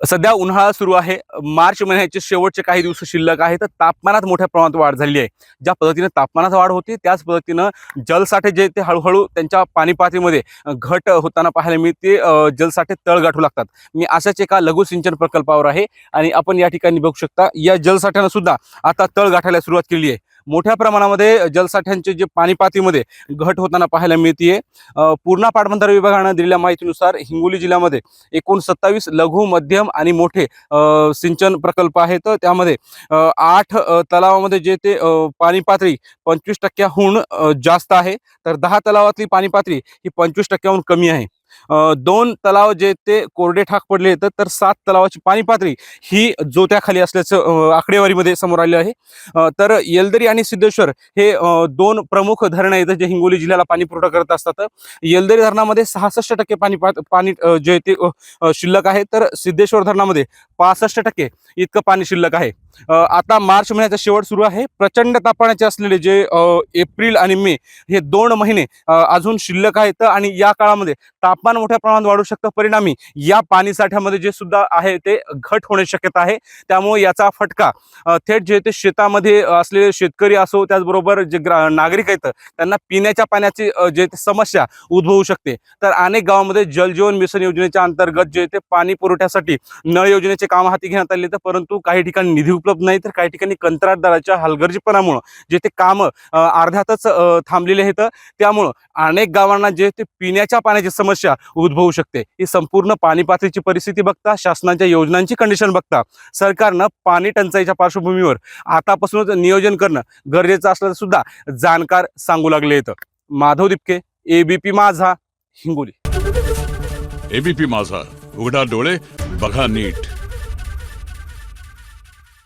सध्या उन्हाळा सुरू आहे. मार्च महिन्याचे शेवटचे काही दिवस शिल्लक आहे. तर तापमानात मोठ्या प्रमाणात वाढ झालेली आहे. ज्या पद्धतीने तापमानात वाढ होती त्याच पद्धतीनं जलसाठे जे ते हळूहळू त्यांच्या पाणी पातळीमध्ये घट होताना पाहायला मिळते. जलसाठे तळ गाठू लागतात. मी अशाच एका लघु सिंचन प्रकल्पावर आहे आणि आपण या ठिकाणी बघू शकता या जलसाठ्यानं सुद्धा आता तळ गाठायला सुरुवात केली आहे. मोठ्या प्रमाणामध्ये जलसाठ्यांचे जे पाणी पातळीमध्ये घट होताना पाहायला मिळते. पूर्णा पाटबंधारे विभागानं दिलेल्या माहितीनुसार हिंगोली जिल्ह्यामध्ये एकूण 27 लघु मध्यम आणि मोठे सिंचन प्रकल्प आहेत. त्यामध्ये 8 तलावामध्ये जे ते पाणी पातळी 25% जास्त आहे, तर 10 तलावातली पाणी पातळी ही 25% कमी आहे. 2 तलाव जे ते कोरडे ठाक पडले आहेत, तर 7 तलावाची पाणी पातळी ही जोत्याखाली असल्याचं आकडेवारीमध्ये समोर आले आहे. तर येलदरी आणि सिद्धेश्वर हे 2 प्रमुख धरणं आहेत जे हिंगोली जिल्ह्याला पाणी पुरवठा करत असतात. येलदरी धरणामध्ये 66% पाणी जे ते शिल्लक आहे, तर सिद्धेश्वर धरणामध्ये 65% इतकं पाणी शिल्लक आहे. आता मार्च महिन्याचा शेवट सुरू आहे. प्रचंड तापमानाचे असलेले जे एप्रिल आणि मे हे 2 महिने अजून शिल्लक आहेत आणि या काळामध्ये तापमान मोठ्या प्रमाणात वाढू शकतं. परिणामी या पाणी साठ्यामध्ये जे सुद्धा आहे ते घट होण्याची शक्यता आहे. त्यामुळे याचा फटका थेट जे ते शेतामध्ये असलेले शेतकरी असो, त्याचबरोबर जे नागरिक आहेत त्यांना पिण्याच्या पाण्याची जे ते समस्या उद्भवू शकते. तर अनेक गावांमध्ये जलजीवन मिशन योजनेच्या अंतर्गत जे ते पाणी पुरवठ्यासाठी नळ योजनेचे काम हाती घेण्यात आले, तर परंतु काही ठिकाणी निधी उपलब्ध नाही, तर काही ठिकाणी कंत्राटदाराच्या हलगर्जीपणामुळे जे ते काम अर्ध्यातच थांबलेले आहेत. त्यामुळं अनेक गावांना जे ते पिण्याच्या पाण्याची समस्या उद्भवू शकते. ही संपूर्ण पाणी पातळीची परिस्थिती बघता, शासनाच्या योजनांची कंडिशन बघता सरकारनं पाणी टंचाईच्या पार्श्वभूमीवर आतापासूनच नियोजन करणं गरजेचं असल्याचं सुद्धा जाणकार सांगू लागले आहेत. माधव दिपके, एबीपी माझा, हिंगोली. एबीपी माझा, उघडा डोळे बघा नीट.